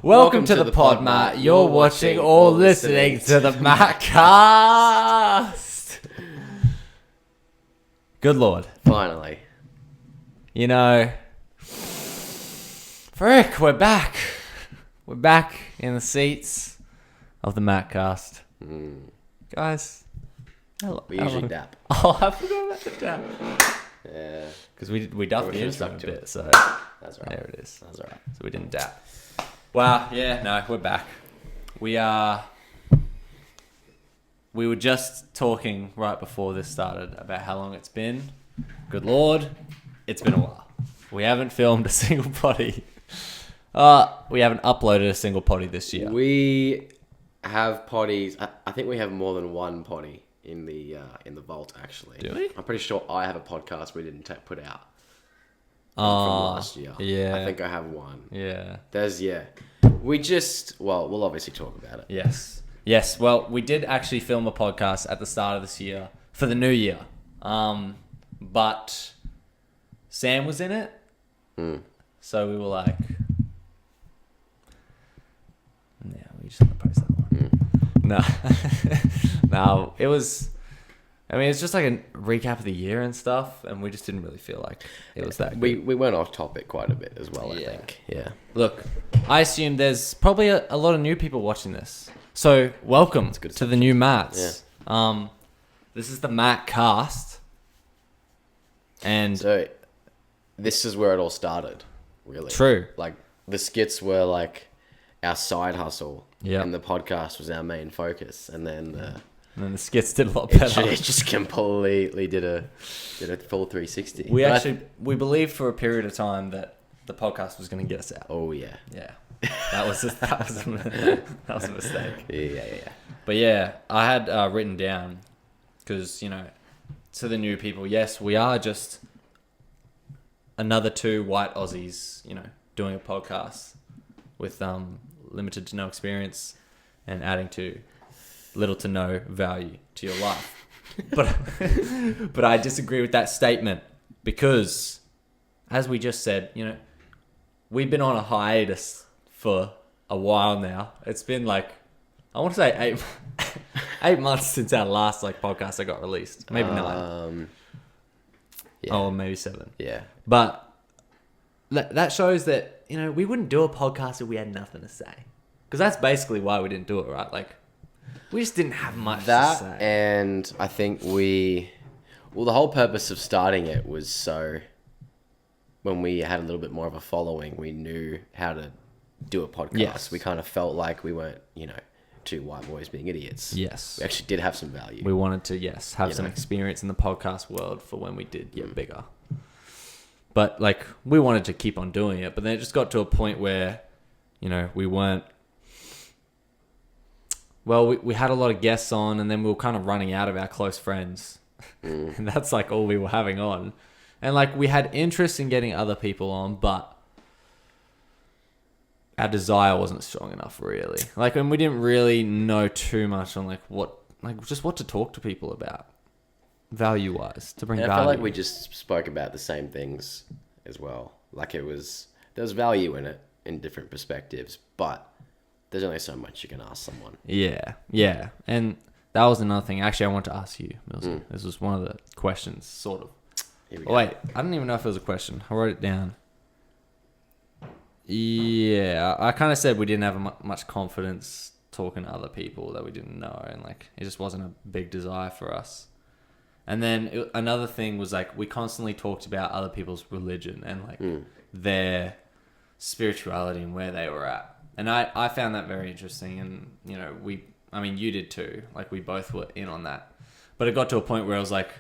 Welcome to the pod, Matt. You're watching or listening to the MaateCast. Good Lord. Finally. You know, frick, we're back. We're back in the seats of the MaateCast. Guys. We usually dap. Oh, I forgot about the dap. Yeah. Because we duffed the intro a bit, so that's right. There it is. That's all right. So we didn't dap. Wow, yeah, no, we're back. We were just talking right before this started about how long it's been. Good Lord, it's been a while. We haven't filmed a single potty. We haven't uploaded a single potty this year. We have potties. I think we have more than one potty in the vault, actually. Do we? I'm pretty sure I have a podcast we didn't put out from Oh, last year. yeah. I think I have one. Yeah. We'll obviously talk about it. Yes. Well, we did actually film a podcast at the start of this year for the new year. But Sam was in it. So we were like, yeah, we just want to post that one. No. No, it was, I mean, it's just like a recap of the year and stuff, and we just didn't really feel like it was that good. We went off topic quite a bit as well, I Yeah. think. Yeah. Look, I assume there's probably a lot of new people watching this. So, welcome to the new Maates. Yeah. This is the MaateCast. And So, this is where it all started, really. True. Like, the skits were like our side hustle. Yep. And the podcast was our main focus. And then the skits did a lot better. it just completely did a full 360. We believed for a period of time that the podcast was going to get us out. Oh, yeah. Yeah. That was a mistake. Yeah. But yeah, I had written down, because, you know, to the new people, yes, we are just another two white Aussies, you know, doing a podcast with limited to no experience and adding to little to no value to your life. But I disagree with that statement, because, as we just said, you know, we've been on a hiatus for a while now. It's been like, I want to say 8 months since our last podcast that got released. Maybe 9. Yeah. Oh, maybe 7. Yeah. But that shows that, you know, we wouldn't do a podcast if we had nothing to say. Because that's basically why we didn't do it, right? Like, we just didn't have much to say. And I think the whole purpose of starting it was so when we had a little bit more of a following, we knew how to do a podcast. Yes. We kind of felt like we weren't, you know, two white boys being idiots. Yes. We actually did have some value. We wanted to, have some know. experience in the podcast world for when we did get bigger. But, like, we wanted to keep on doing it. But then it just got to a point where, you know, we weren't... Well, we had a lot of guests on, and then we were kind of running out of our close friends. And that's, like, all we were having on. And, like, we had interest in getting other people on, but our desire wasn't strong enough, really. Like, and we didn't really know too much on, what to talk to people about, value-wise, to bring and value. I feel like we just spoke about the same things as well. Like, there was value in it in different perspectives, but there's only so much you can ask someone. Yeah. And that was another thing. Actually, I want to ask you, Milsey. This was one of the questions, sort of. Here we Oh, go. wait, I don't even know if it was a question. I wrote it down. Yeah, I kind of said we didn't have much confidence talking to other people that we didn't know, and like it just wasn't a big desire for us. And then another thing was like we constantly talked about other people's religion and like their spirituality and where they were at. And I found that very interesting, and you know you did too. Like we both were in on that, but it got to a point where it was like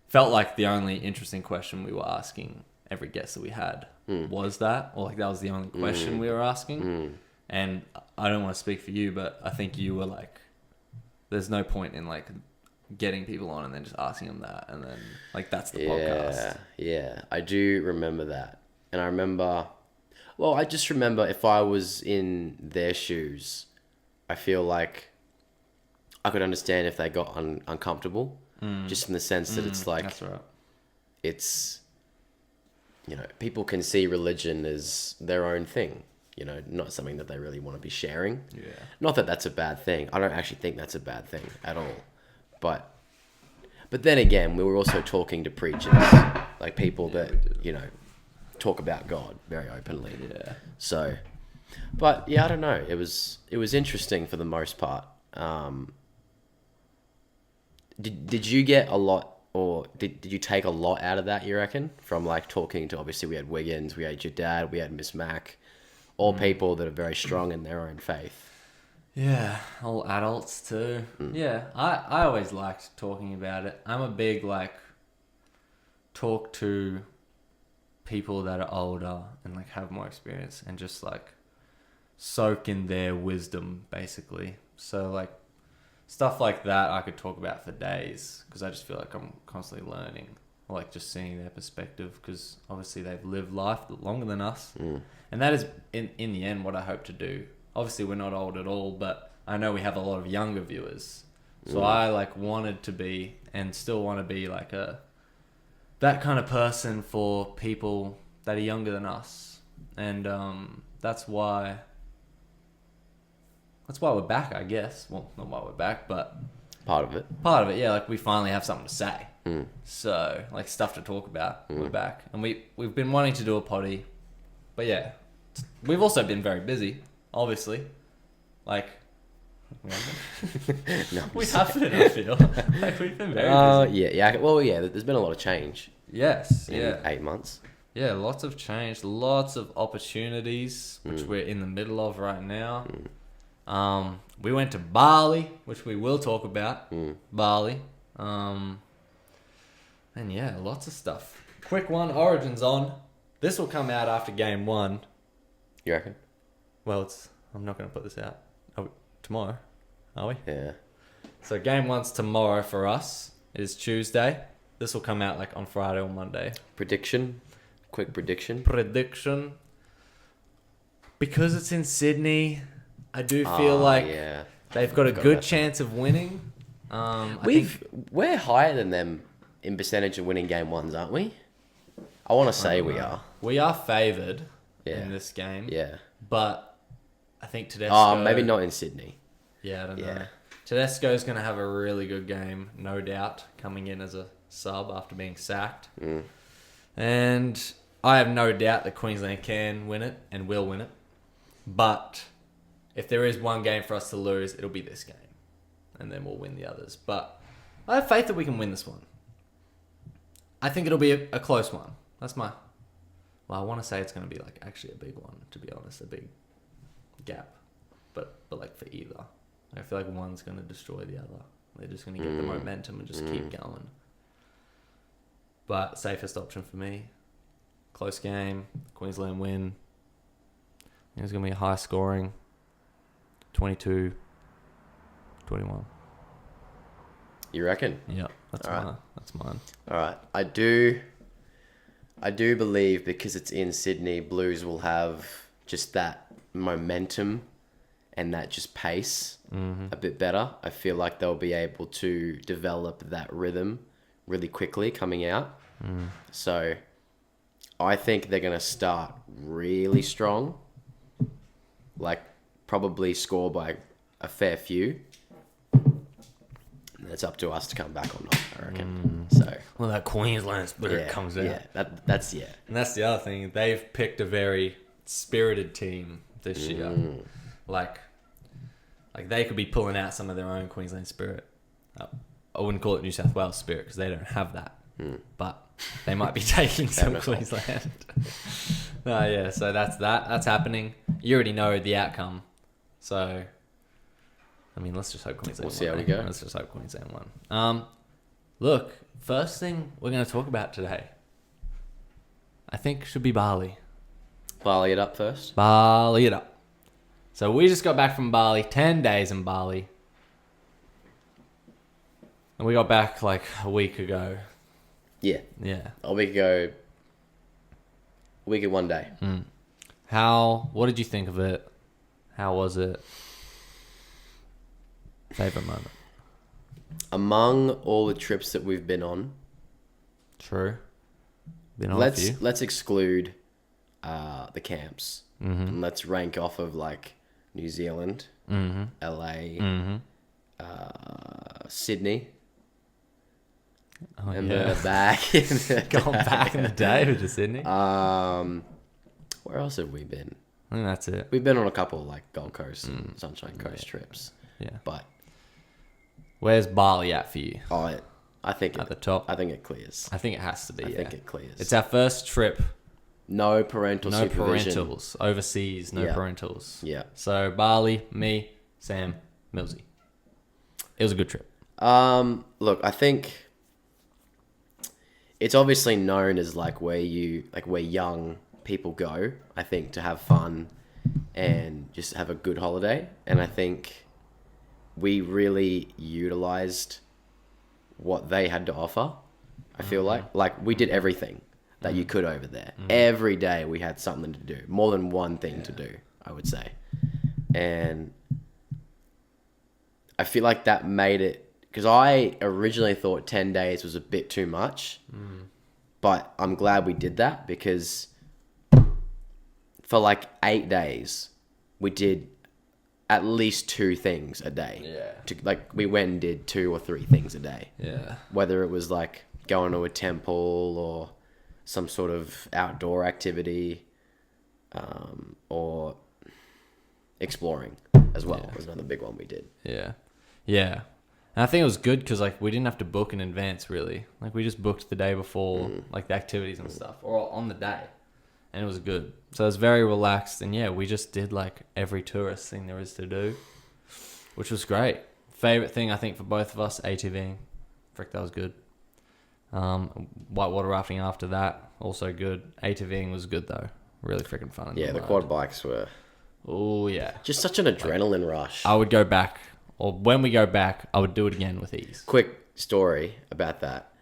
felt like the only interesting question we were asking every guest that we had was that, or like that was the only question we were asking. And I don't want to speak for you, but I think you were like, there's no point in like getting people on and then just asking them that, and then like that's the podcast. Yeah, I do remember that, and I just remember if I was in their shoes, I feel like I could understand if they got uncomfortable, just in the sense that it's like, That's right. it's, you know, people can see religion as their own thing. you know, not something that they really want to be sharing. Yeah. Not that that's a bad thing. I don't actually think that's a bad thing at all. But then again, we were also talking to preachers, like people that, you know, talk about God very openly. Yeah. So, but yeah, I don't know. It was interesting for the most part. Did you get a lot, or did you take a lot out of that, you reckon? From like talking to, obviously we had Wiggins, we had your dad, we had Miss Mac, all people that are very strong in their own faith. Yeah, all adults too. Yeah, I always liked talking about it. I'm a big like talk to people that are older and like have more experience and just like soak in their wisdom basically. So like stuff like that I could talk about for days because I just feel like I'm constantly learning, or like just seeing their perspective, because obviously they've lived life longer than us. And that is in the end what I hope to do. Obviously we're not old at all, but I know we have a lot of younger viewers. So I like wanted to be and still want to be like that kind of person for people that are younger than us. And that's why we're back, I guess. Well, not why we're back, but Part of it. Yeah, like we finally have something to say. So like stuff to talk about. We're back. And we've been wanting to do a poddy. But yeah, we've also been very busy, obviously. Like, No, we have been, I feel. Like, we've been very busy. yeah. Well, yeah, there's been a lot of change Yes, in 8 months. Yeah, lots of change, lots of opportunities, which we're in the middle of right now. We went to Bali, which we will talk about. Bali. And yeah, lots of stuff. Quick one, Origin's on. This will come out after game 1. You reckon? Well, I'm not going to put this out tomorrow, are we? Yeah. So game 1's tomorrow for us. It is Tuesday. This will come out like on Friday or Monday. Prediction? Quick prediction? Because it's in Sydney, I do feel like they've got a good chance of winning. We're higher than them in percentage of winning game 1s, aren't we? I want to say we are. We are favoured in this game. Yeah. But I think Tedesco... Oh, maybe not in Sydney. Yeah, I don't know. Tedesco's going to have a really good game, no doubt, coming in as a sub after being sacked. And I have no doubt that Queensland can win it and will win it. But if there is one game for us to lose, it'll be this game. And then we'll win the others. But I have faith that we can win this one. I think it'll be a close one. That's my... Well, I want to say it's going to be like actually a big one, to be honest. A big gap. But like for either. I feel like one's going to destroy the other. They're just going to get the momentum and just keep going. But safest option for me. Close game. Queensland win. It's going to be high scoring. 22-21. You reckon? Yeah, that's mine. All right. I do believe, because it's in Sydney, Blues will have just that momentum and that just pace a bit better. I feel like they'll be able to develop that rhythm really quickly coming out. So I think they're going to start really strong. Like probably score by a fair few. And it's up to us to come back or not, I reckon. So, well, that Queensland spirit comes out. Yeah, that's And that's the other thing. They've picked a very spirited team this year. Like they could be pulling out some of their own Queensland spirit. I wouldn't call it New South Wales spirit because they don't have that. But they might be taking some Queensland. So that's that. That's happening. You already know the outcome. So, I mean, let's just hope Queensland won. We'll see how we go. Let's just hope Queensland won. Look, first thing we're going to talk about today, I think should be Bali. Bali it up first. Bali it up. So we just got back from Bali, 10 days in Bali. And we got back like a week ago. Yeah. Yeah. A week ago. A week and 1 day. What did you think of it? How was it? Favorite moment? Among all the trips that we've been on. True. Been on a few. Let's exclude the camps. And let's rank off of like New Zealand, LA, Sydney. Oh, And yeah. back. Gone back in the day with the Sydney. Where else have we been? I think that's it. We've been on a couple like Gold Coast and Sunshine Coast trips. Yeah. But Where's Bali at for you? I think At the top? I think it clears. I think it has to be, I yeah. think it clears. It's our first trip. No parental No supervision. parentals. Overseas, no Yeah. parentals. Yeah. So Bali, me, Sam, Millsy. It was a good trip. Look, I think it's obviously known as like where young people go, I think, to have fun and just have a good holiday. And I think we really utilized what they had to offer. I feel like we did everything that you could over there. Every day we had something to do, more than one thing to do, I would say. And I feel like that made it, because I originally thought 10 days was a bit too much, but I'm glad we did that, because for like 8 days, we did at least 2 things a day. Yeah. We went and did 2 or 3 things a day. Yeah. Whether it was like going to a temple or some sort of outdoor activity, or exploring as well was another big one we did. Yeah. Yeah. And I think it was good because like we didn't have to book in advance really. Like we just booked the day before, like the activities and stuff, or on the day, and it was good. So it was very relaxed, and yeah, we just did like every tourist thing there is to do, which was great. Favorite thing I think for both of us, ATVing. Frick, that was good. Whitewater rafting after that, also good. ATVing was good though. Really freaking fun. Yeah, the quad bikes were Oh yeah. just such an adrenaline rush. I would go back, or when we go back, I would do it again with ease. Quick story about that.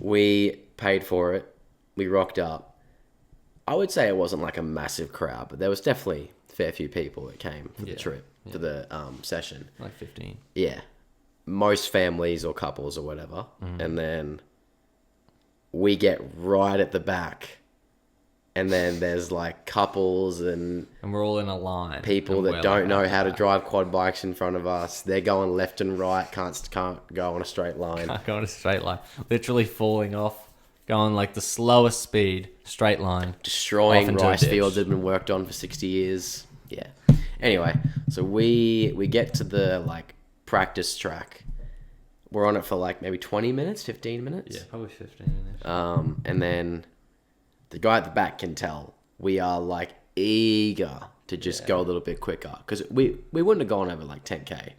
We paid for it. We rocked up. I would say it wasn't like a massive crowd, but there was definitely a fair few people that came for the trip, for the session. Like 15. Yeah. Most families or couples or whatever. And then we get right at the back. And then there's like couples and we're all in a line. people that don't know how to drive quad bikes in front of us. They're going left and right, can't go on a straight line. Can't go on a straight line. Literally falling off, going like the slowest speed, straight line. Destroying off into a rice ditch. fields that have been worked on for 60 years. Yeah. Anyway, so we get to the like practice track. We're on it for like maybe 20 minutes, 15 minutes. Yeah, probably 15. And then the guy at the back can tell we are like eager to just go a little bit quicker, because we wouldn't have gone over like 10k.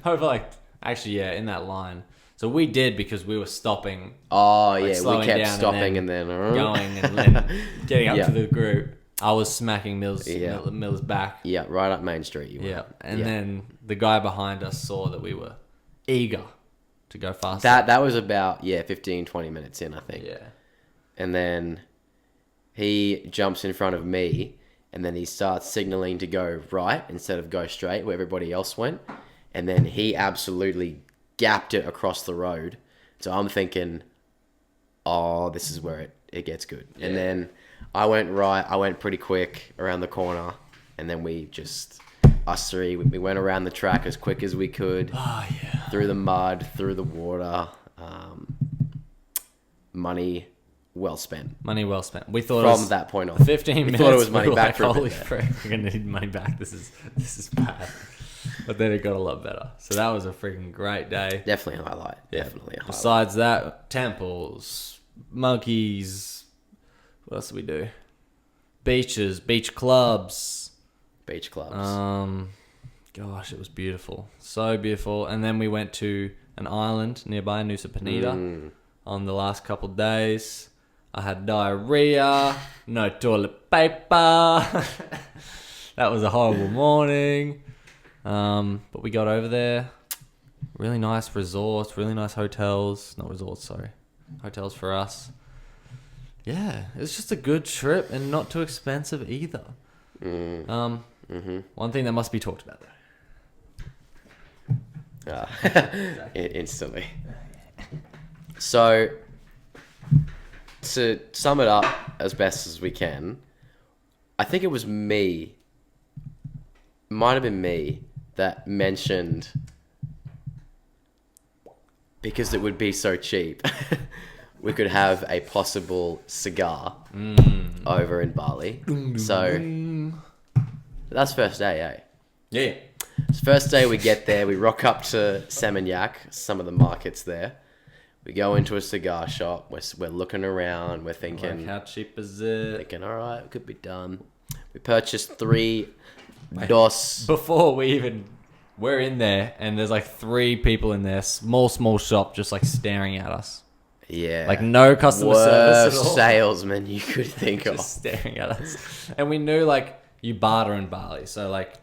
Over like, actually, yeah, in that line. So we did because we were stopping. Oh Like, yeah, we slowing kept down stopping and then going and then getting up Yeah. to the group. I was smacking Mills' back. yeah, right up Main Street. You were. Yeah, and then the guy behind us saw that we were eager to go faster. That was about 15, 20 minutes in, I think. Yeah. And then he jumps in front of me, and then he starts signaling to go right instead of go straight where everybody else went. And then he absolutely gapped it across the road. So I'm thinking, oh, this is where it gets good. Yeah. And then I went right. I went pretty quick around the corner. And then us three, we went around the track as quick as we could. Oh, yeah. Through the mud, through the water. Money well spent. Money well spent. We thought From that point on. 15 minutes. We thought it was money we were back like, for a bit holy there. frick, we're gonna need money back. This is bad. But then it got a lot better. So that was a freaking great day. Definitely a highlight. Yeah. Definitely a highlight. Besides that, temples, monkeys. What else did we do? Beaches, beach clubs. Beach clubs. Gosh, it was beautiful. So beautiful. And then we went to an island nearby, Nusa Penida, on the last couple of days. I had diarrhea, no toilet paper. That was a horrible morning. But we got over there. Really nice resorts, really nice hotels. Not resorts, sorry. Hotels for us. Yeah, it was just a good trip and not too expensive either. One thing that must be talked about though. Instantly. So, to sum it up as best as we can, I think it was me. Might have been me that mentioned, because it would be so cheap, we could have a possible cigar over in Bali. So that's first day, eh? Yeah. It's first day we get there, we rock up to Seminyak, some of the markets there. We go into a cigar shop, we're looking around, we're thinking... Like, how cheap is it? Thinking, all right, it could be done. We purchased 3 dos... Before we even... We're in there, and there's like 3 people in there, small shop, just like staring at us. Yeah. Like no customer service at all. Worst salesman you could think of. Just staring at us. And we knew like you barter in Bali, so like...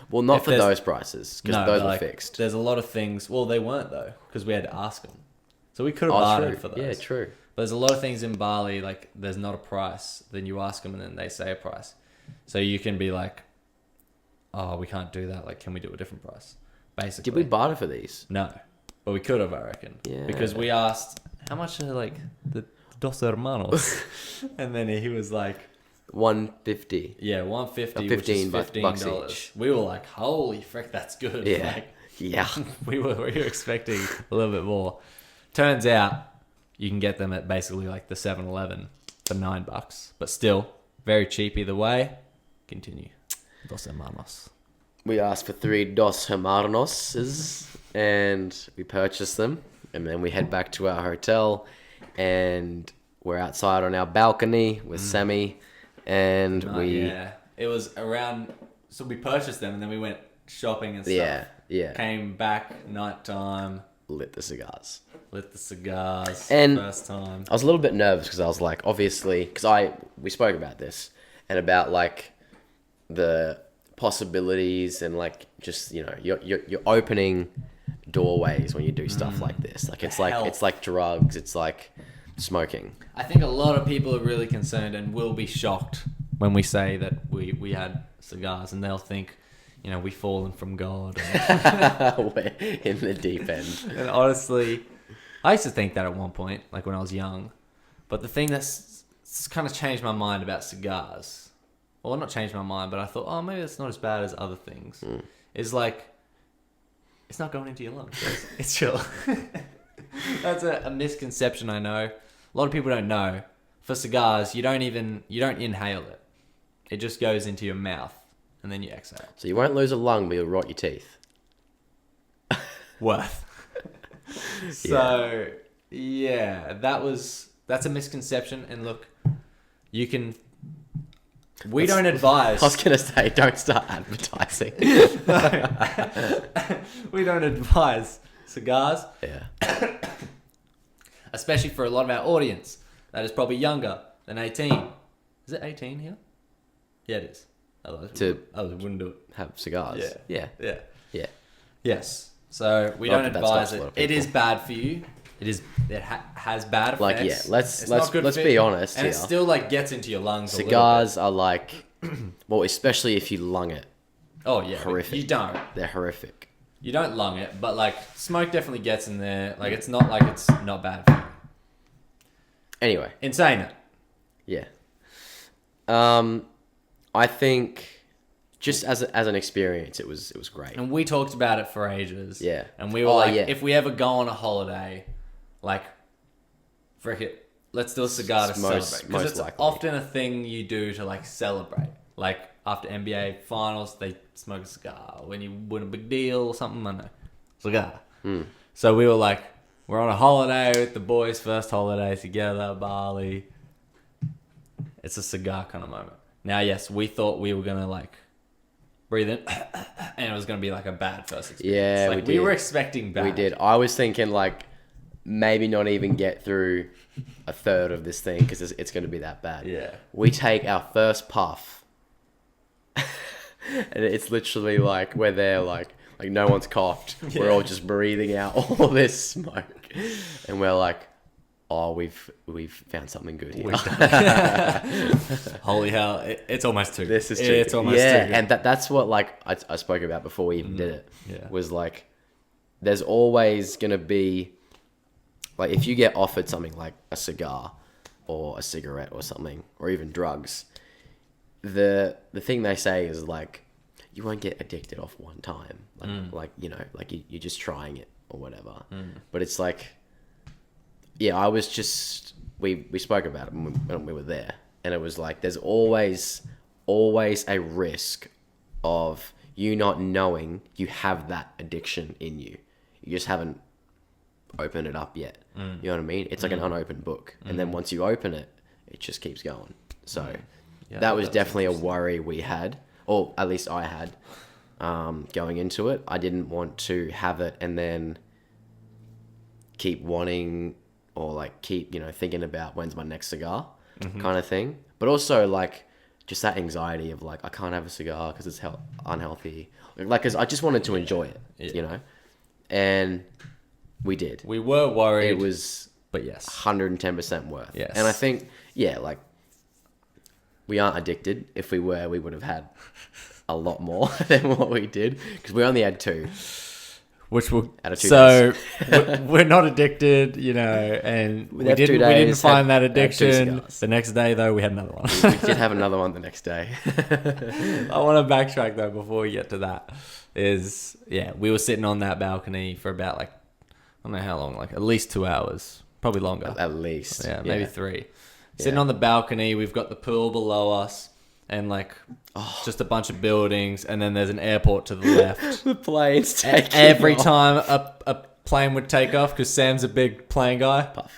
Well, not for those prices, because those were fixed. There's a lot of things... Well, they weren't though, because we had to ask them. So we could have bartered for those. Yeah, true. But there's a lot of things in Bali, like there's not a price. Then you ask them and then they say a price. So you can be like, oh, we can't do that. Like, can we do a different price? Basically. Did we barter for these? No. But we could have, I reckon. Yeah. Because we asked, how much are like the dos hermanos? And then he was like... 150. Yeah, 150, 15 which is bucks $15. each. We were like, holy frick, that's good. Yeah. Like, Yeah. we were expecting a little bit more. Turns out you can get them at basically like the 7-Eleven for $9, but still very cheap either way. Continue. Dos hermanos. We asked for 3 dos hermanos, and we purchased them, and then we head back to our hotel, and we're outside on our balcony with Sammy, and it was around. So we purchased them, and then we went shopping and stuff. Yeah. Came back nighttime. Lit the cigars. And first time. I was a little bit nervous because I was like, obviously, because we spoke about this and about like the possibilities and like just, you know, you're opening doorways when you do stuff like this. Like it's like drugs. It's like smoking. I think a lot of people are really concerned and will be shocked when we say that we had cigars, and they'll think, you know, we've fallen from God. We're in the deep end. And honestly, I used to think that at one point, like when I was young. But the thing that's kind of changed my mind about cigars, well, not changed my mind, but I thought, oh, maybe it's not as bad as other things, is like, it's not going into your lungs. It's chill. That's a misconception, I know. A lot of people don't know. For cigars, you don't inhale it. It just goes into your mouth, and then you exhale. So you won't lose a lung, but you'll rot your teeth. Worth. So, yeah, that's a misconception. And look, we don't advise. I was going to say, don't start advertising. We don't advise cigars. Yeah. Especially for a lot of our audience that is probably younger than 18. Is it 18 here? Yeah, it is. Otherwise we wouldn't do it. Have cigars. Yeah. Yes. So we don't advise it. It is bad for you. It has bad effects. Like, yeah, let's be honest and here. it still like gets into your lungs. Cigars are like, well, especially if you lung it. Oh yeah, horrific. You don't. They're horrific. You don't lung it, but like smoke definitely gets in there. Like it's not like it's not bad for you. Anyway, in saying that, yeah. I think just as an experience, it was great. And we talked about it for ages. Yeah. And we were if we ever go on a holiday, like, frick it, let's do a cigar to celebrate. Because it's likely. Often a thing you do to like celebrate. Like after NBA finals, they smoke a cigar. When you win a big deal or something, I don't know. Cigar. So we were like, we're on a holiday with the boys, first holiday together, Bali. It's a cigar kind of moment. Now, yes, we thought we were going to like breathe in and it was going to be like a bad first experience. Yeah, like, we were expecting bad. We did. I was thinking like maybe not even get through a third of this thing because it's going to be that bad. Yeah. We take our first puff and it's literally like we're there like no one's coughed. Yeah. We're all just breathing out all this smoke. And we're like, oh, we've found something good here. Holy hell, it's almost too good. This is too it's good. Almost too good. And that's what like I spoke about before we even did it. Yeah. Was like, there's always going to be, like if you get offered something like a cigar or a cigarette or something, or even drugs, the thing they say is like, you won't get addicted off one time. Like you know, like you're just trying it or whatever. But it's like, yeah, I was just, we spoke about it when we were there, and it was like, there's always a risk of you not knowing you have that addiction in you. You just haven't opened it up yet. You know what I mean? It's like an unopened book. And then once you open it, it just keeps going. So that was definitely a worry we had, or at least I had, going into it. I didn't want to have it and then keep wanting, or like keep, you know, thinking about when's my next cigar kind of thing. But also like just that anxiety of like, I can't have a cigar because it's unhealthy. Like, cause I just wanted to enjoy it, you know? And we did. We were worried. It was, but yes, 110% worth. Yes. And I think, yeah, like, we aren't addicted. If we were, we would have had a lot more than what we did, because we only had 2. Which will, out of 2 so days. we're not addicted, you know, and we didn't find that addiction. The next day, though, we had another one. We did have another one the next day. I want to backtrack, though, before we get to that. We were sitting on that balcony for about, like, I don't know how long, like at least 2 hours, probably longer. At least. Yeah, maybe 3. Sitting on the balcony, we've got the pool below us, and like just a bunch of buildings, and then there's an airport to the left. The plane's taking Every off. time a plane would take off, because Sam's a big plane guy. Puff.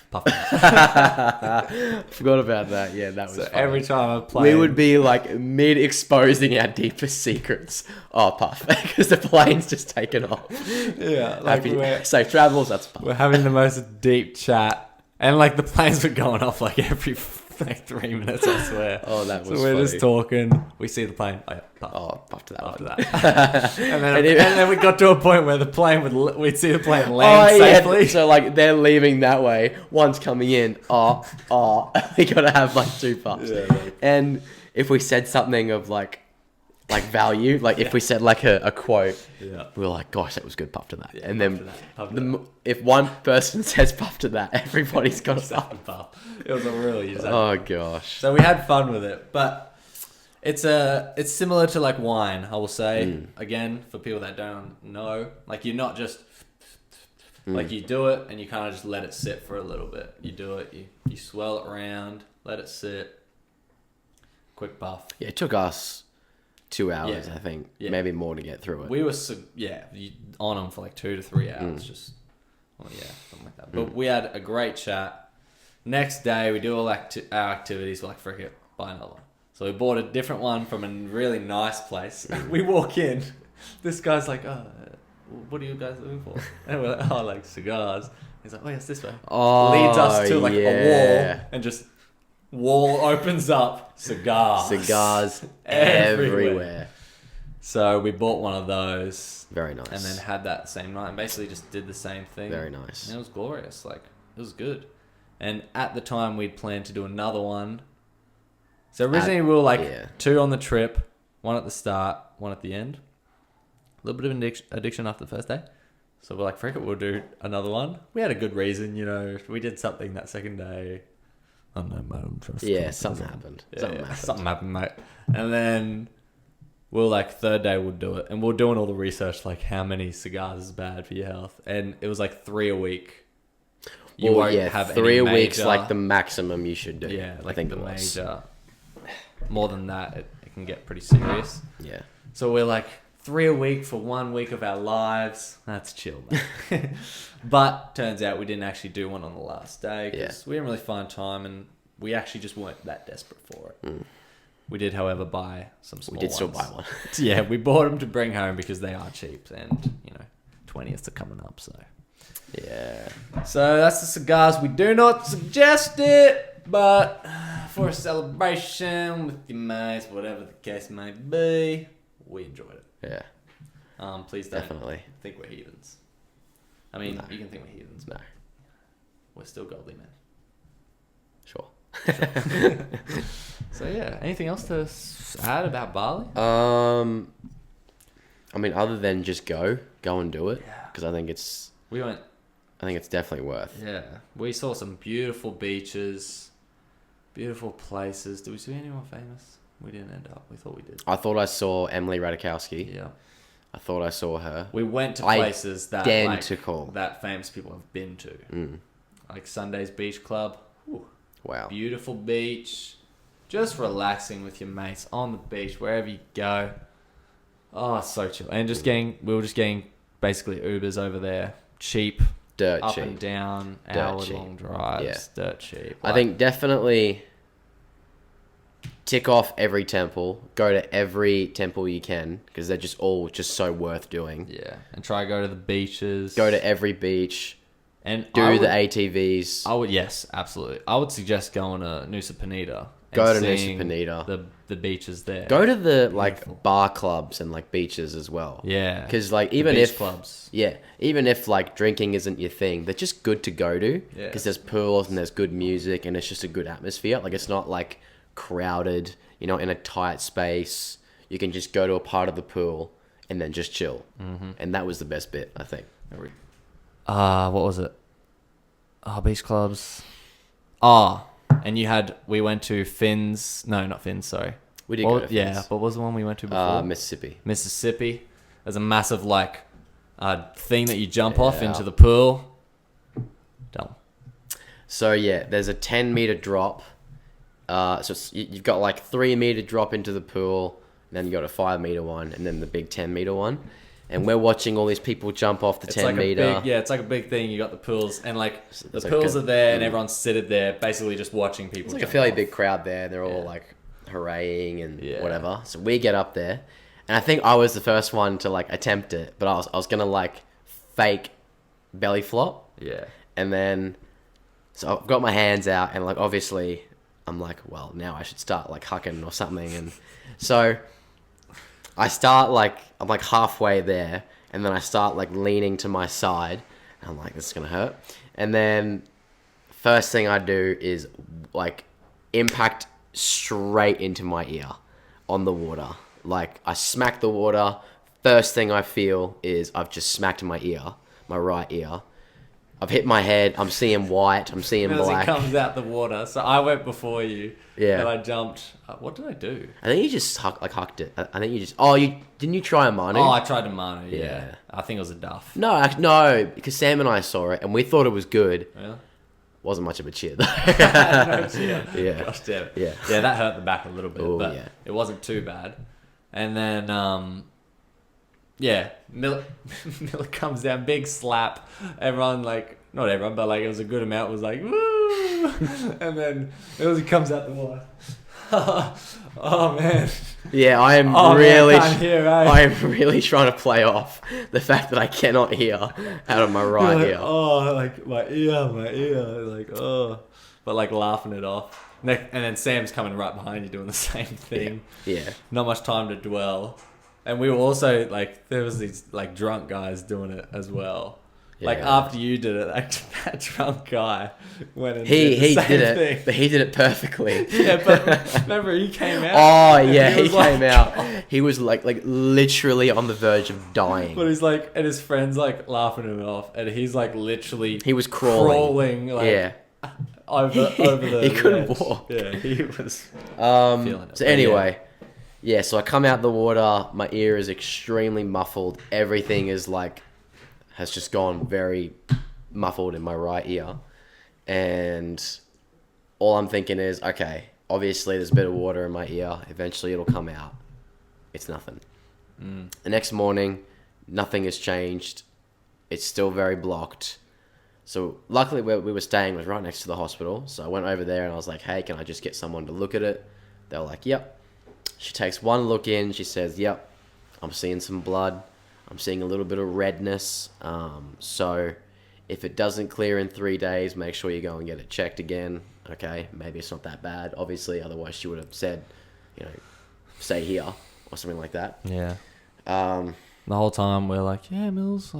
Forgot about that. Yeah, that was So funny. every time a plane... We would be like mid-exposing our deepest secrets. Oh, Puff. Because the plane's just taken off. Yeah. Like Safe travels, that's Puff. we're having the most deep chat. And like the planes were going off like every like 3 minutes, I swear. Oh, that was So we're funny. just talking. We see the plane. Oh, yeah, Puff. Oh, Puff to that After one. that. and then we got to a point where the plane we'd see the plane land safely. Yeah. So like they're leaving that way. One's coming in. We gotta have like 2 puffs. Yeah, like- And if we said something of like value, like if we said like a quote, Yeah. we were like, gosh, that was good, puff to that. Yeah, And puff then to that, puff to if one person says puff to that, everybody's got a puff. Puff. It was a really Oh gosh. So we had fun with it, but it's similar to like wine, I will say. Again, for people that don't know, like you're not just like you do it and you kind of just let it sit for a little bit. You do it, you swirl it around, let it sit, quick puff. Yeah, it took us 2 hours, Yeah. I think, Yeah. maybe more to get through it. We were on them for like 2 to 3 hours, just something like that. But we had a great chat. Next day, we do all our activities. We're like, frick it, buy another one. So we bought a different one from a really nice place. We walk in, this guy's like, oh, what are you guys looking for? And we're like, oh, like cigars. He's like, oh, yes, this way. Leads us to like a wall, and just wall opens up, cigars everywhere. So we bought one of those. Very nice. And then had that same night and basically just did the same thing. Very nice. And it was glorious. Like, it was good. And at the time, we'd planned to do another one. So originally, we were like 2 on the trip, 1 at the start, 1 at the end. A little bit of addiction after the first day. So we're like, frick it, we'll do another one. We had a good reason, you know. We did something that second day. I don't know, mate. I'm trying to Something happened. Something happened, mate. And then we're like, third day we'll do it. And we're doing all the research, like how many cigars is bad for your health. And it was like 3 a week. You won't have 3 a any week's major, like the maximum you should do. Yeah, like I think the it was. major. More than that, it can get pretty serious. Yeah. So we're like 3 a week for 1 week of our lives. That's chill, man. But turns out we didn't actually do one on the last day because we didn't really find time, and we actually just weren't that desperate for it. We did, however, buy some small ones. We did still buy one. Yeah, we bought them to bring home because they are cheap, and 20th are coming up, so. Yeah. So that's the cigars. We do not suggest it, but for a celebration with your mates, whatever the case may be, we enjoyed it. Yeah. Please don't Definitely. think we're heathens. I mean, No. you can think we're heathens, but we're still godly men. Sure. So yeah, anything else to add about Bali? I mean, other than just go and do it, Yeah. because I think it's definitely worth. Yeah, we saw some beautiful beaches, beautiful places. Did we see anyone famous? We didn't end up. We thought we did. I thought I saw Emily Radikowski. Yeah. I thought I saw her. We went to places that Identical. that famous people have been to. Mm. Like Sunday's Beach Club. Whew. Wow. Beautiful beach. Just relaxing with your mates on the beach, wherever you go. Oh, so chill. And we were just getting basically Ubers over there. Cheap. Dirt up cheap. And down. Dirt Hour-long cheap. drives. Yeah. Dirt cheap. I think definitely tick off every temple. Go to every temple you can, because they're just all just so worth doing. Yeah. And try to go to the beaches. Go to every beach. And do the ATVs. Yes, absolutely. I would suggest going to Nusa Penida. Go to Nusa Penida. The beaches there. Go to the like bar clubs and like beaches as well. Yeah. Because like even if clubs. Yeah, even if like drinking isn't your thing, they're just good to go to. Yeah. Because there's pools and there's good music and it's just a good atmosphere. Like it's not like crowded, you know, in a tight space. You can just go to a part of the pool and then just chill. Mm-hmm. And that was the best bit, I think. What was it? Beach clubs. And we went to Finn's. No, not Finn's, sorry. We did go to Finn's. Yeah, what was the one we went to before? Mississippi. There's a massive, thing that you jump off into the pool. Dumb. So, yeah, there's a 10-meter drop. So you've got, 3-meter drop into the pool. And then you got a 5-meter one. And then the big 10-meter one. And we're watching all these people jump off the 10-meter. It's like a big thing. You got the pools, and the pools are there, and everyone's seated there, basically just watching people. It's like a fairly big crowd there. They're all hooraying and whatever. So we get up there, and I think I was the first one to attempt it, but I was gonna fake belly flop. Yeah. And then, so I've got my hands out, and obviously, I'm well, now I should start hucking or something, and so. I start I'm halfway there, and then I start leaning to my side, and I'm this is gonna hurt. And then first thing I do is impact straight into my ear on the water. I smack the water. First thing I feel is I've just smacked my ear, my right ear. I've hit my head. I'm seeing white. I'm seeing black. As it comes out the water. So I went before you. Yeah. And I jumped. What did I do? I think you just hucked it. I think you just. Oh, didn't you try a Manu? Oh, I tried a Manu. Yeah. I think it was a duff. No, because Sam and I saw it and we thought it was good. Yeah. Wasn't much of a cheer though. No cheer. Yeah. Gosh damn it. Yeah. Yeah, that hurt the back a little bit, but yeah. It wasn't too bad. And then, Millar comes down, big slap. Everyone not everyone, but it was a good amount. Was woo, and then he comes out the water. Oh man. Yeah, I am I am really trying to play off the fact that I cannot hear out of my right ear. Oh, my ear, but laughing it off. And then Sam's coming right behind you doing the same thing. Yeah. Not much time to dwell. And we were also there was these drunk guys doing it as well. Yeah. After you did it, that drunk guy went and he did the same did thing. it, but he did it perfectly. Yeah, but remember he came out. Oh yeah, he came out. He was literally on the verge of dying. But he's and his friends laughing him off, and he's he was crawling over the. He couldn't ledge. walk. Yeah, he was. Feeling it. So anyway. Yeah. Yeah, so I come out the water, my ear is extremely muffled. Everything is has just gone very muffled in my right ear. And all I'm thinking is, okay, obviously there's a bit of water in my ear. Eventually it'll come out. It's nothing. The next morning, nothing has changed. It's still very blocked. So luckily where we were staying was right next to the hospital. So I went over there and I was like, hey, can I just get someone to look at it? They were like, yep. She takes one look in. She says, yep, I'm seeing some blood. I'm seeing a little bit of redness. So if it doesn't clear in 3 days, make sure you go and get it checked again. Okay, maybe it's not that bad. Obviously, otherwise she would have said, stay here or something like that. Yeah. The whole time we're yeah, Mills,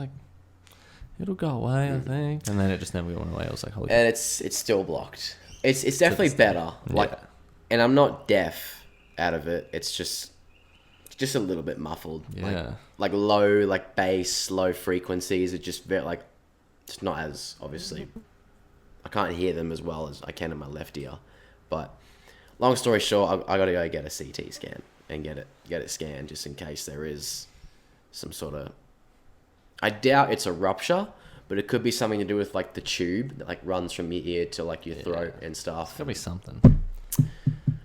it'll go away, I think. And then it just never went away. I was holy. And it's still blocked. It's definitely better. And I'm not deaf out of it. It's just a little bit muffled. Yeah. Low, bass, low frequencies. It just very it's not as obviously. I can't hear them as well as I can in my left ear, but long story short, I got to go get a CT scan and get it scanned just in case there is some sort of... I doubt it's a rupture, but it could be something to do with like the tube that like runs from your ear to like your throat and stuff. It's gotta be something.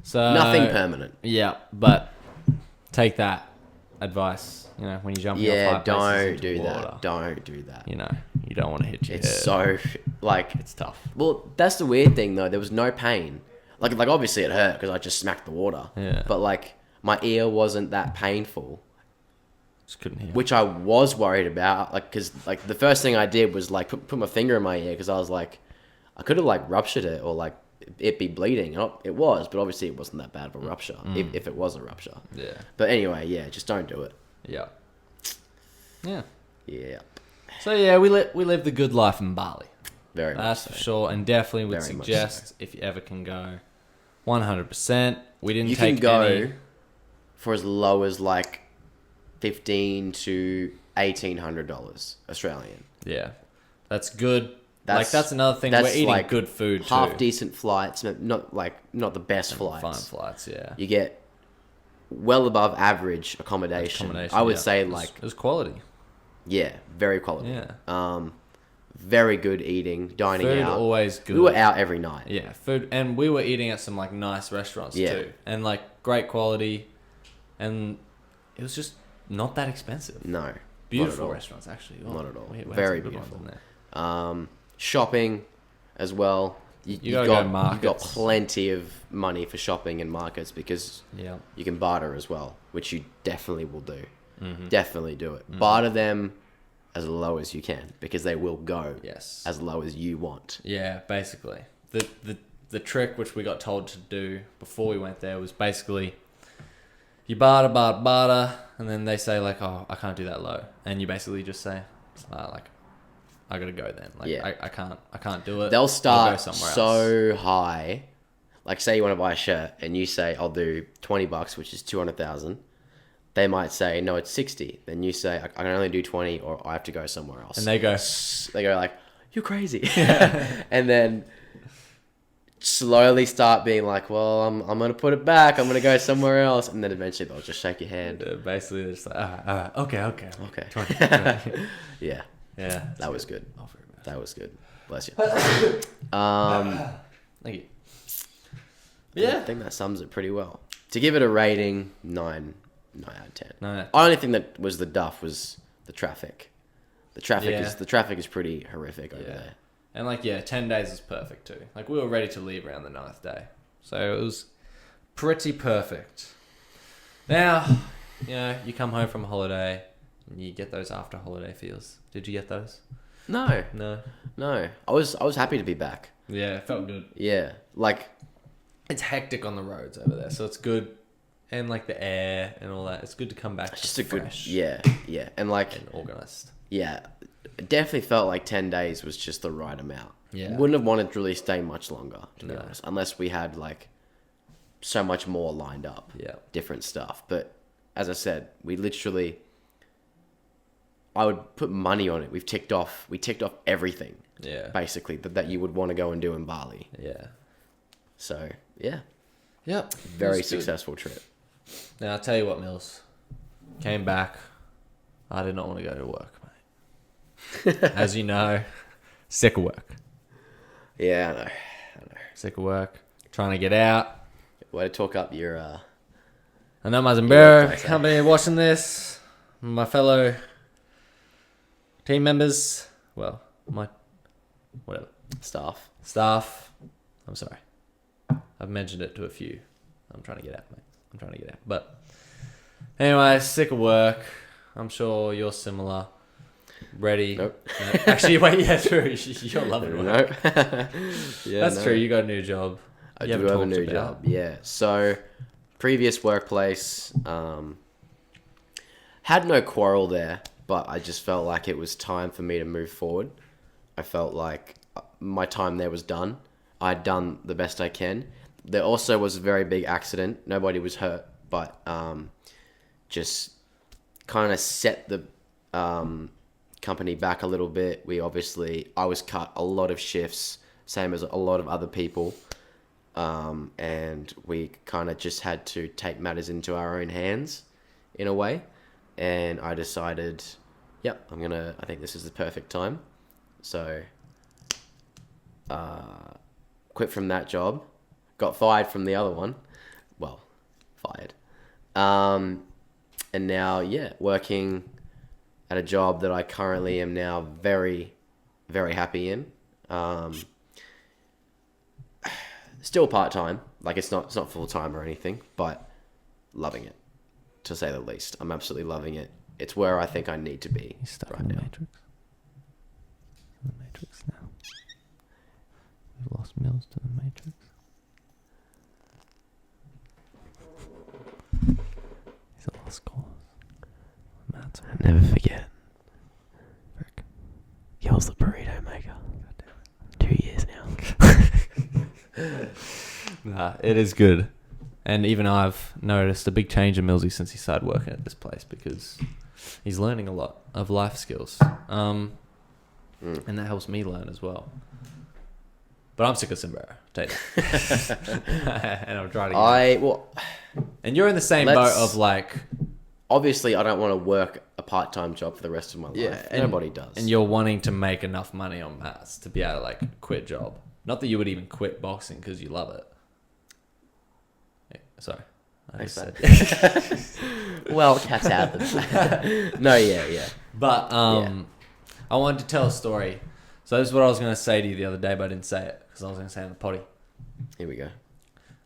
So Nothing permanent. Yeah, but take that advice. You know, when you jump off high places into water, Don't do that. you know, you don't want to hit your It's head. so like... It's tough. Well, that's the weird thing though. There was no pain. Like obviously it hurt because I just smacked the water. Yeah. But like my ear wasn't that painful, Just couldn't hear. which I was worried about. Like, cause like the first thing I did was like put my finger in my ear because I was like, I could have like ruptured it or like it be bleeding. And it was, but obviously it wasn't that bad of a rupture. If it was a rupture. Yeah. But anyway, yeah, just don't do it. Yeah. Yeah. Yeah. So yeah, we live the good life in Bali. Very much That's so. for sure, and definitely would Very much suggest if you ever can go, 100%. We didn't You take can go any. for as low as like $1,500 to $1,800 Australian. Yeah, that's good. That's- That's another thing. that's We're eating like good food too. Half decent flights, not the best flights. Fine flights, yeah. You get well above average accommodation. I would say like it was quality. yeah, very quality. Yeah. Very good eating, dining Food out. always good. We were out every night. Yeah, food, and we were eating at some like nice restaurants Yeah. too, and like great quality, and it was just not that expensive. No, Beautiful not at all. restaurants actually. Not at all. We had Very some good ones beautiful. in there. Shopping as well. You gotta go to you've got Maates. plenty of money for shopping in markets because Yeah. you can barter as well, which you definitely will do. Mm-hmm. Definitely do it. Barter them as low as you can because they will go Yes. as low as you want. Yeah, basically. The trick which we got told to do before we went there was basically you barter, and then they say like, oh, I can't do that low, and you basically just say, like, I gotta go then. Like, Yeah. I can't do it. They'll I'll start go somewhere else. so high. Like, say you want to buy a shirt and you say, I'll do $20, which is 200,000. They might say, no, it's 60. Then you say, I can only do 20 or I have to go somewhere else. And they go, like, you're crazy. And then slowly start being like, well, I'm going to put it back. I'm going to go somewhere else. And then eventually they'll just shake your hand. basically they're just like, okay. Okay. 20. Yeah. Yeah. That was good. Oh, very much. That was good. Bless you. Thank you. I think that sums it pretty well. To give it a rating, 9 out of 10. No. Only thing that was the duff was the traffic. The traffic Yeah. is pretty horrific over there. And 10 days is perfect too. Like we were ready to leave around the 9th day. So it was pretty perfect. Now, you come home from a holiday and you get those after holiday feels. Did you get those? No. No. I was happy to be back. Yeah, it felt good. Yeah. Like, It's hectic on the roads over there, so it's good. And the air and all that. It's good to come back it's just a fresh good... Yeah. And and organised. yeah. It definitely felt like 10 days was just the right amount. Yeah. Wouldn't have wanted to really stay much longer, to be No. honest. Unless we had, so much more lined up. Yeah. Different stuff. But, as I said, we literally... I would put money on it. We ticked off everything, Yeah. basically, that you would want to go and do in Bali. Yeah. So, yeah. Yep. Very It's good. successful trip. Now, I'll tell you what, Mills. Came back. I did not want to go to work, mate. As you know, sick of work. Yeah, I know. Sick of work. Trying to get out. Way to talk up your... I know Mazember workplace, eh? company watching this. My fellow team members. Well, my... whatever. Staff. Staff. I'm sorry. I've mentioned it to a few. I'm trying to get out, mate. I'm trying to get out. But anyway, sick of work. I'm sure you're similar. Ready. Nope. No. Actually, wait, yeah, true. You're loving work. Nope. Yeah, That's no. true. You got a new job. I You do haven't have a talked new about. job. Yeah. So, previous workplace, had no quarrel there, but I just felt like it was time for me to move forward. I felt like my time there was done. I'd done the best I can. There also was a very big accident. Nobody was hurt, but just kind of set the company back a little bit. I was cut a lot of shifts, same as a lot of other people. and we kind of just had to take matters into our own hands in a way. And I decided, yep, I think this is the perfect time. So, quit from that job, got fired from the other one. Well, fired. And now, working at a job that I currently am now very, very happy in. Still part-time, like it's not full-time or anything, but loving it, to say the least. I'm absolutely loving it. It's where I think I need to be right now. The Matrix now. We've lost Mills to the Matrix. He's a lost cause. Maates. Never forget. Frick. Yell's the burrito maker. 2 years now. Nah, it is good. And even I've noticed a big change in Millsy since he started working at this place, because he's learning a lot of life skills. And that helps me learn as well. But I'm sick of Sombrero, tell you that. And I'm trying to and you're in the same boat of like... Obviously, I don't want to work a part-time job for the rest of my life. Nobody does. And you're wanting to make enough money on Maates to be able to like quit job. Not that you would even quit boxing because you love it. Yeah, sorry. I just said. Well, cat's out of the No, yeah. But I wanted to tell a story. So this is what I was going to say to you the other day, but I didn't say it because I was going to say it on the potty. Here we go.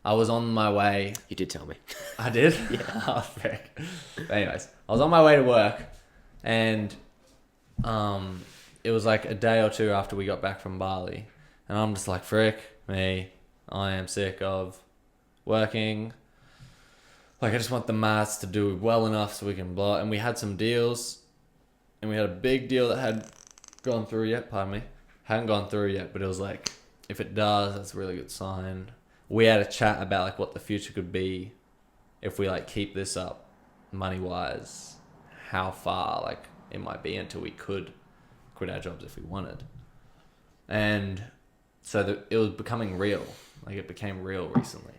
I was on my way. You did tell me. I did? Yeah. Oh, frick. But anyways, I was on my way to work, and it was like a day or two after we got back from Bali, and I'm just like, frick me, I am sick of working. Like, I just want the Maates to do well enough so we can blow it. And we had some deals, and we had a big deal that had gone through yet, hadn't gone through yet, but it was like, if it does, that's a really good sign. We had a chat about like what the future could be if we like keep this up money wise, how far like it might be until we could quit our jobs if we wanted. And so it was becoming real. Like, it became real recently.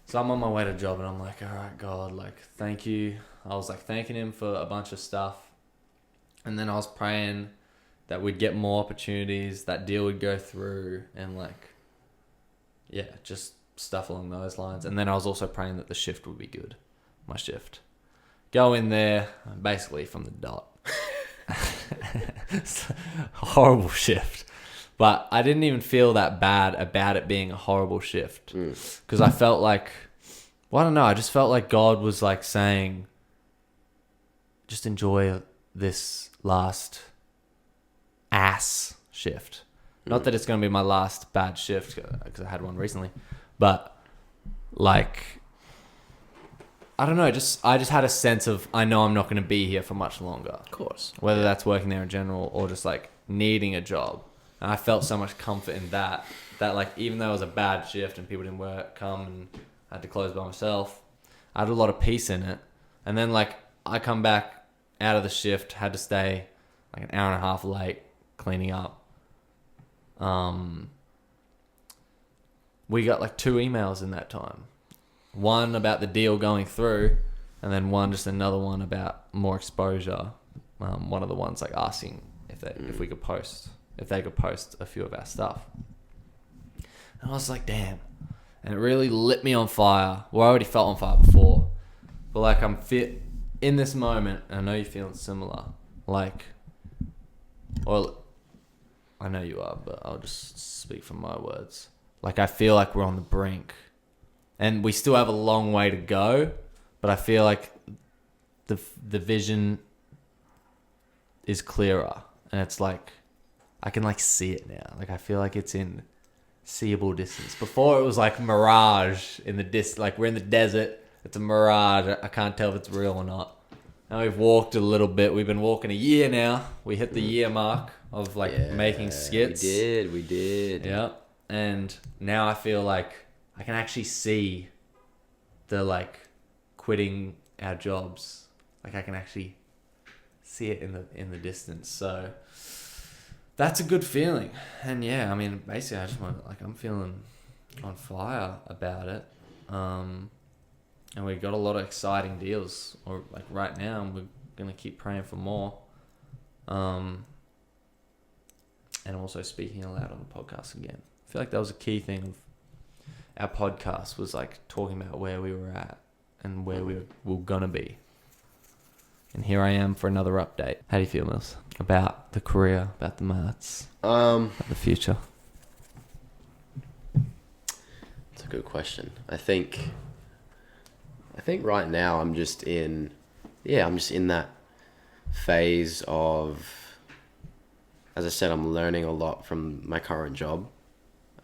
So I'm on my way to job, and I'm like, all right, God, like, thank you. I was like thanking him for a bunch of stuff. And then I was praying that we'd get more opportunities, that deal would go through, and like, yeah, just stuff along those lines. And then I was also praying that the shift would be good. My shift. Go in there, basically from the dot. It's a horrible shift. But I didn't even feel that bad about it being a horrible shift. Because I felt like, well, I don't know, I just felt like God was like saying, just enjoy this last ass shift. Not that it's going to be my last bad shift, because I had one recently. But, like, I don't know, I just had a sense of, I know I'm not going to be here for much longer. Of course. Whether that's working there in general or just, like, needing a job. And I felt so much comfort in that, like, even though it was a bad shift and people didn't come and I had to close by myself, I had a lot of peace in it. And then, like, I come back out of the shift, had to stay, like, an hour and a half late cleaning up. We got like 2 emails in that time. One about the deal going through, and then just another one about more exposure. One of the ones like asking if they could post a few of our stuff. And I was like, damn. And it really lit me on fire. Well, I already felt on fire before, but like I'm fit in this moment, and I know you're feeling similar. Like, well, I know you are, but I'll just speak from my words. Like, I feel like we're on the brink. And we still have a long way to go, but I feel like the vision is clearer. And it's like, I can like see it now. Like, I feel like it's in seeable distance. Before it was like mirage in the like we're in the desert. It's a mirage. I can't tell if it's real or not. Now we've walked a little bit. We've been walking a year now. We hit the year mark of like making skits. We did. Yeah. And now I feel like I can actually see the like quitting our jobs. Like, I can actually see it in the distance. So that's a good feeling. And yeah, I mean, basically I just want, like, I'm feeling on fire about it. And we got a lot of exciting deals, or like right now, and we're gonna keep praying for more. And also speaking aloud on the podcast again. I feel like that was a key thing of our podcast, was like talking about where we were at and where we were gonna be. And here I am for another update. How do you feel, Mills? About the career, about the Maates, about the future? It's a good question. I think right now I'm just in that phase of, as I said, I'm learning a lot from my current job.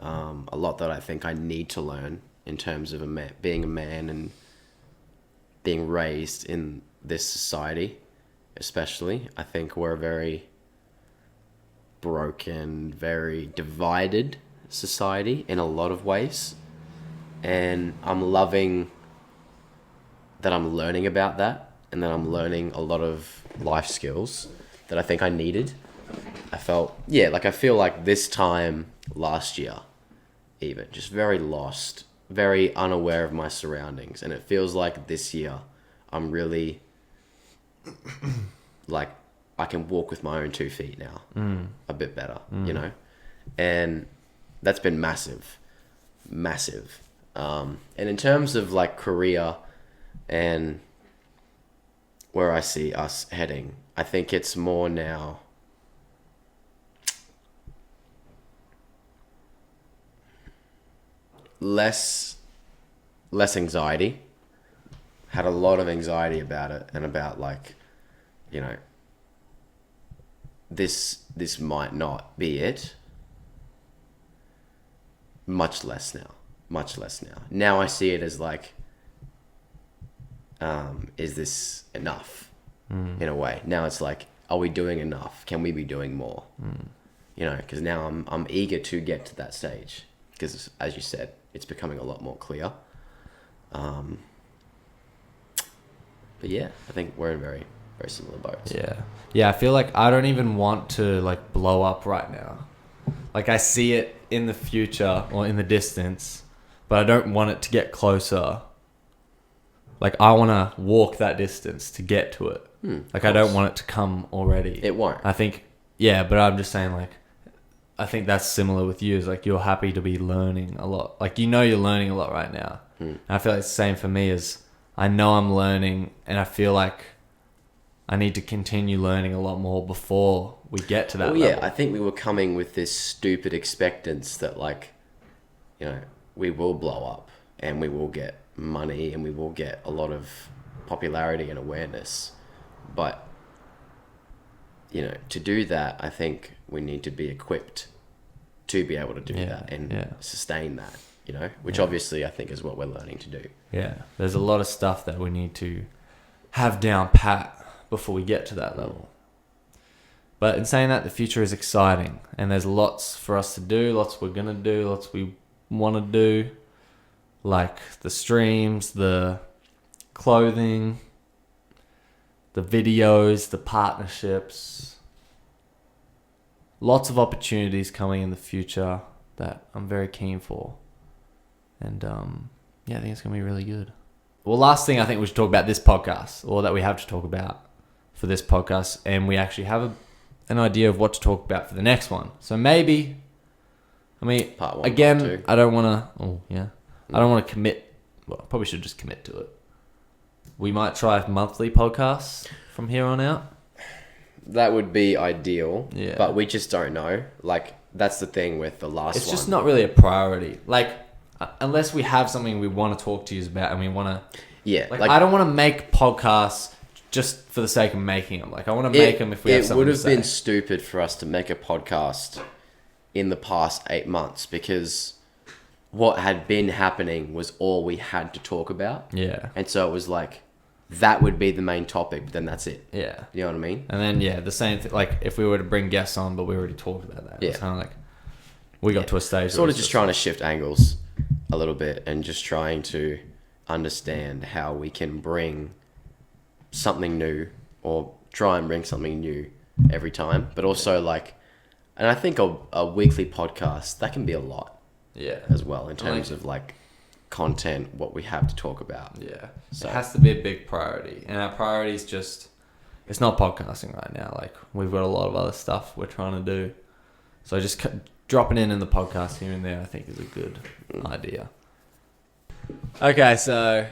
A lot that I think I need to learn in terms of being a man and being raised in this society, especially. I think we're a very broken, very divided society in a lot of ways. And I'm loving that I'm learning about that, and that I'm learning a lot of life skills that I think I needed. I feel like this time last year, even, just very lost, very unaware of my surroundings. And it feels like this year I'm really like I can walk with my own 2 feet now, a bit better, you know? And that's been massive. And in terms of like career and where I see us heading, I think it's more now less anxiety. Had a lot of anxiety about it, and about like, you know, this might not be it. Much less now. Now I see it as like, is this enough? In a way. Now it's like, are we doing enough? Can we be doing more? You know, because now I'm eager to get to that stage, because as you said, it's becoming a lot more clear. But yeah, I think we're in very, very similar boats. Yeah, I feel like I don't even want to like blow up right now. Like I see it in the future or in the distance, but I don't want it to get closer. Like I want to walk that distance to get to it. Like I don't want it to come already. It won't. I think, yeah, but I'm just saying, like, I think that's similar with you. Is like you're happy to be learning a lot. Like, you know, you're learning a lot right now. And I feel like it's the same for me. As I know I'm learning, and I feel like I need to continue learning a lot more before we get to that level. Yeah, I think we were coming with this stupid expectance that, like, you know, we will blow up and we will get money and we will get a lot of popularity and awareness. But, you know, to do that, I think we need to be equipped to be able to do that and sustain that, you know, which obviously I think is what we're learning to do. Yeah, there's a lot of stuff that we need to have down pat before we get to that level. But in saying that, the future is exciting, and there's lots for us to do, lots we're going to do, lots we want to do, like the streams, the clothing, the videos, the partnerships. Lots of opportunities coming in the future that I'm very keen for. And I think it's going to be really good. Well, last thing I think we should talk about this podcast, or that we have to talk about for this podcast, and we actually have an idea of what to talk about for the next one. So maybe, Part 1, again, part 2. I don't want to, I don't want to commit. Well, I probably should just commit to it. We might try monthly podcasts from here on out. That would be ideal, Yeah. but we just don't know. Like, that's the thing with the last one. It's just not really a priority. Like, unless we have something we want to talk to you about and we want to... Yeah. Like, I don't want to make podcasts just for the sake of making them. Like, I want to make them if we have something to say. It would have been stupid for us to make a podcast in the past 8 months, because what had been happening was all we had to talk about. Yeah. And so it was like, that would be the main topic, but then that's it. Yeah. You know what I mean? And then, the same thing, like, if we were to bring guests on, but we already talked about that. It's kind of like, we got to a stage... Sort of just trying to shift angles a little bit, and just trying to understand how we can bring something new, or try and bring something new every time. But also, like, and I think a weekly podcast, that can be a lot. Yeah. as well in terms of like content, what we have to talk about. Yeah. So It has to be a big priority. And our priority is just, it's not podcasting right now. Like, we've got a lot of other stuff we're trying to do. So just dropping in the podcast here and there, I think, is a good idea. Okay, so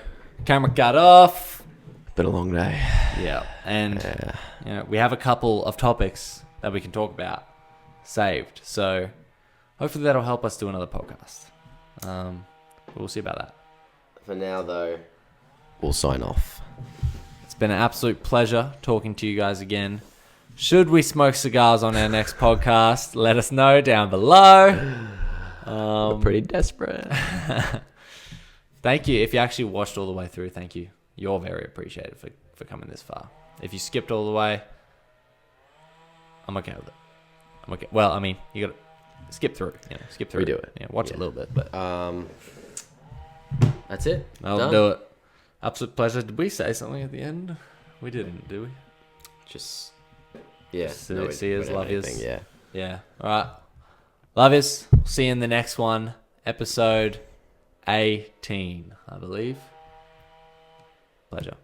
camera cut off. been a long day. Yeah. And you know, we have a couple of topics that we can talk about saved. So hopefully that'll help us do another podcast. We'll see about that. For now, though, we'll sign off. It's been an absolute pleasure talking to you guys again. Should we smoke cigars on our next podcast? Let us know down below. We're pretty desperate. Thank you. If you actually watched all the way through, thank you. You're very appreciated for coming this far. If you skipped all the way, I'm okay with it. I'm okay. Well, I mean, you got to skip through. You know, skip through. We do it. Yeah, watch a little bit, but that's it. I'll do it. Absolute pleasure. Did we say something at the end? We didn't, do we? Just yeah. See yous, love yous. Yeah. Yeah. All right. Love yous. See you in the next one. Episode 18, I believe. Pleasure.